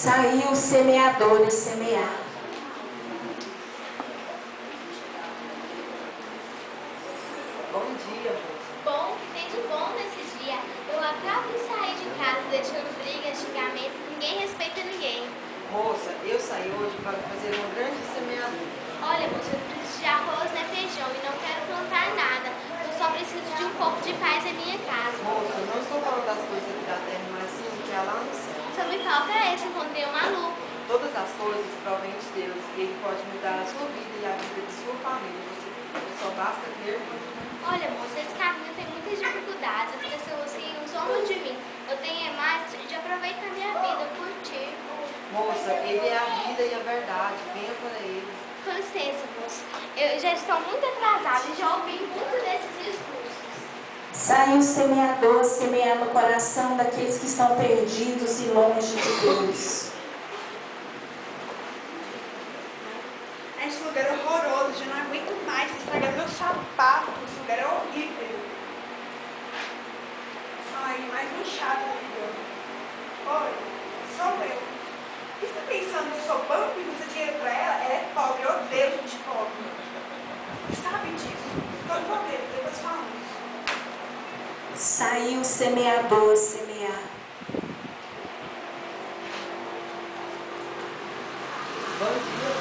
Saiu o semeador a semear. Bom dia, moça. Bom, que tem de bom nesse dia. Eu acabo de sair de casa deixando brigas, xingamentos, ninguém respeita ninguém. Moça, eu saí hoje para fazer uma grande semeadura. Olha, moça, eu preciso de arroz, né, feijão e não quero plantar nada. Eu só preciso de um pouco de paz em minha casa. Moça, eu não estou falando das coisas aqui da terra, mas sim o que há lá no céu. Só me falta esse, encontrei um maluco. Todas as coisas provêm de Deus e Ele pode mudar a sua vida e a vida de sua família. Você só basta crer. Olha, moça, esse caminho tem muitas dificuldades. As pessoas que zombam de mim. Eu tenho mais de aproveitar minha vida, curtir. Moça, Ele é a vida e a verdade. Venha para Ele. Com licença, moça. Eu já estou muito atrasada e já ouvi muito desses discursos. Saiu o semeador a semear no coração daqueles que estão perdidos e longe de Deus. Esse lugar é horroroso, já não aguento mais, tá estragando meu sapato, esse lugar é horrível. Ai, mais um chato ligando. Oi, sou eu. O que você tá pensando que eu sou banco e você dinheiro pra ela? Ela é pobre, eu odeio gente pobre. Você sabe disso? Todo poder, depois falamos. Saiu o semeador a semear. Bom dia.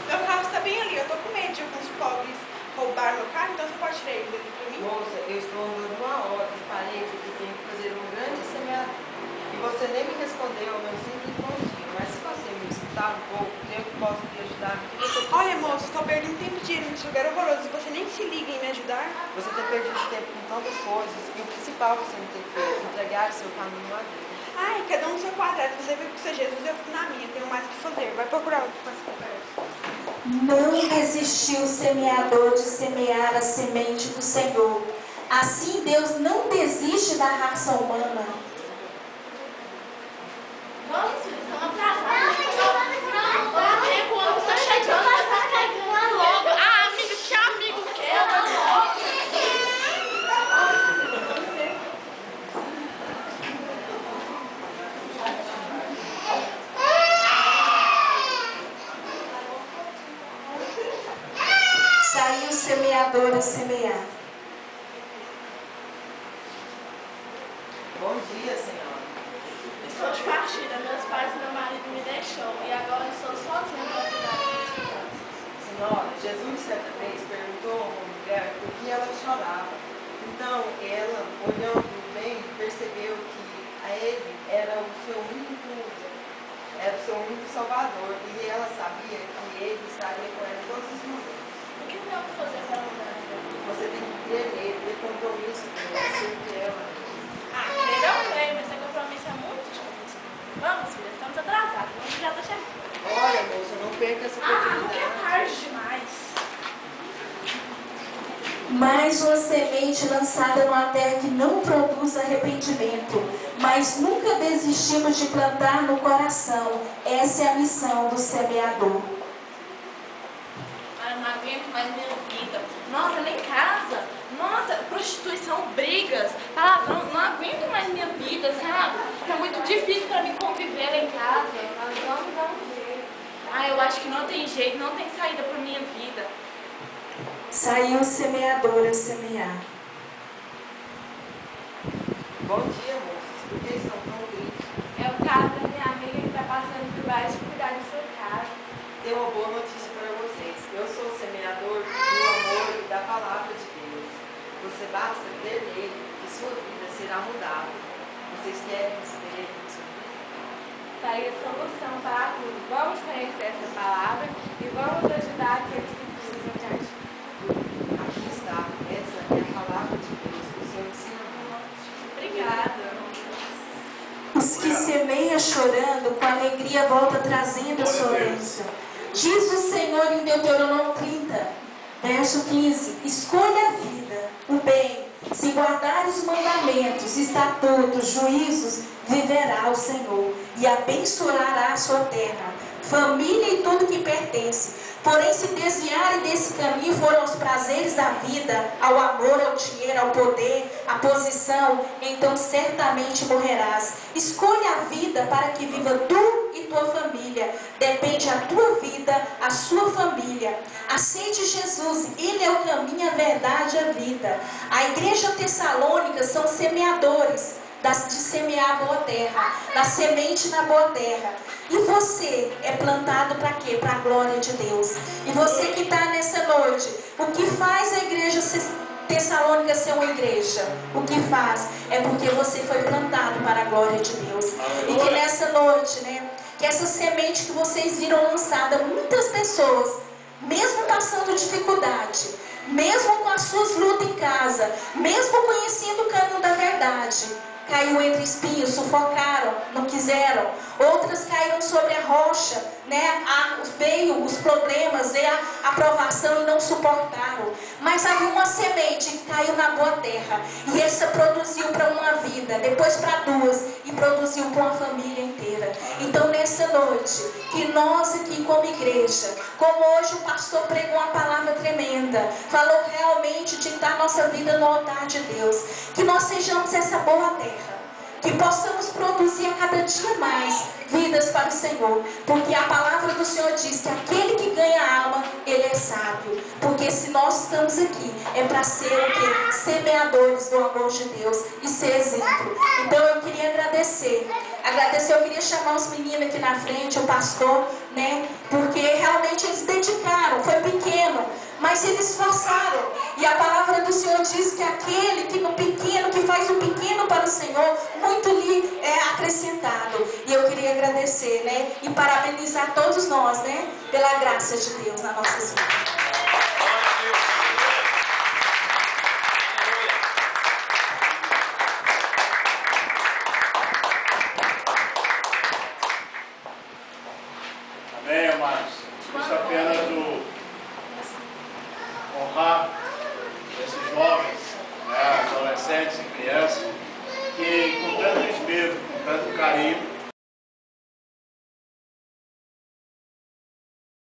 Meu carro está bem ali, eu tô com medo de alguns pobres roubar meu carro, então você pode tirar ele daqui pra mim? Moça, eu estou andando uma hora e parei porque tenho que fazer uma grande semeadura. E você nem me respondeu ao meu simples bom dia. Mas se você me escutar um pouco, eu posso te ajudar no que você precisa. Olha, moço, estou perdendo tempo de dinheiro nesse lugar horroroso e você nem se liga em me ajudar? Você tem perdido tempo com tantas coisas e o principal que você não tem feito, entregar seu caminho a Deus. Ai, cada um no seu quadrado, você veio com seu Jesus, eu fico na minha, tenho mais o que fazer. Vai procurar outro para essa conversa. Não desistiu o semeador de semear a semente do Senhor. Assim Deus não desiste da raça humana. Vamos, filhos, estão atrasados. Não, dá tempo, o ônibus está chegando, mas está caindo lá logo. Ah, amigo, que amigo que é? Saiu o semeador a semear. Bom dia, Senhora. Estou de partida, meus pais e meu marido me deixou e agora estou sozinha para cuidar das crianças. Senhora, Jesus certa vez perguntou a uma mulher por que ela chorava. Então ela, olhando bem, percebeu que a ele era o seu único salvador e ela sabia que ele estaria com ela em todos os momentos. O que eu devo fazer para mudar? Você tem que crer nele, ter compromisso com ele, ser fiel. Crer eu creio, mas esse compromisso é muito difícil. Vamos, filha, estamos atrasados, o ônibus já está chegando. Olha, moça, não perca essa Nunca é oportunidade. tarde demais. Mais uma semente lançada numa terra que não produz arrependimento, mas nunca desistimos de plantar no coração. Essa é a missão do semeador. Eu não aguento mais minha vida. Nossa, nem casa. Nossa, prostituição, brigas, palavrão. Não aguento mais minha vida, sabe? Tá muito difícil para mim conviver lá em casa. Mas vamos ver. Eu acho que não tem jeito, não tem saída para minha vida. Saiu o semeador a semear. Bom dia, moças. Por que estão tão tristes? É o caso da minha amiga que está passando por várias dificuldades em sua casa. Tenho uma boa notícia para vocês. Eu sou o semeador do amor e da palavra de Deus. Você basta crer nele e sua vida será mudada. Vocês querem receber ele na sua vida? Está aí a solução para tudo. Vamos conhecer essa palavra e vamos ajudar aqueles que precisam de ajuda. Aqui está. Essa é a palavra de Deus, o seu ensinamento. Obrigada. Os que semeiam chorando, com alegria volta trazendo a sua bênção. Diz o Senhor em Deuteronômio 30, verso 15: escolha a vida, o bem, se guardares os mandamentos, estatutos, juízos, viverá o Senhor e abençoará a sua terra, família e tudo que pertence. Porém, se desviarem desse caminho, foram aos prazeres da vida, ao amor, ao dinheiro, ao poder, à posição, então certamente morrerás. Escolha a vida para que viva tu e tua família. Depende a tua vida, a sua família. Aceite Jesus, Ele é o caminho, a verdade e a vida. A igreja tessalônica são semeadores, de semear a boa terra, da semente na boa terra. E você é plantado para quê? Para a glória de Deus. E você que está nessa noite, o que faz a igreja Tessalônica ser uma igreja? O que faz? É porque você foi plantado para a glória de Deus. E que nessa noite, né, que essa semente que vocês viram lançada, muitas pessoas, mesmo passando dificuldade, mesmo com as suas lutas em casa, mesmo conhecendo o caminho da verdade, caiu entre espinhos, sufocaram, não quiseram. Outras caíram sobre a rocha, né? Veio os problemas, veio a aprovação e não suportaram. Mas havia uma semente que caiu na boa terra. E essa produziu para uma vida, depois para duas, e produziu para uma família inteira. Então nessa noite, que nós aqui como igreja, como hoje o pastor pregou uma palavra tremenda, falou realmente de dar nossa vida no altar de Deus, que nós sejamos essa boa terra, que possamos produzir a cada dia mais vidas para o Senhor, porque a palavra do Senhor diz que aquele que ganha a alma, ele é sábio. Porque se nós estamos aqui, é para ser o quê? Semeadores do amor de Deus e ser exemplo. Então eu queria agradecer, eu queria chamar os meninos aqui na frente, o pastor, né? Porque realmente eles dedicaram, foi pequeno, mas eles esforçaram. E a palavra do Senhor diz que aquele que no pequeno, que faz o pequeno para o Senhor, muito lhe é acrescentado. E eu queria agradecer, né? E parabenizar todos nós, né? Pela graça de Deus nas nossas vidas. Amém, amados. Isso apenas honrar esses jovens, né, adolescentes e crianças, que com tanto esmero, com tanto carinho,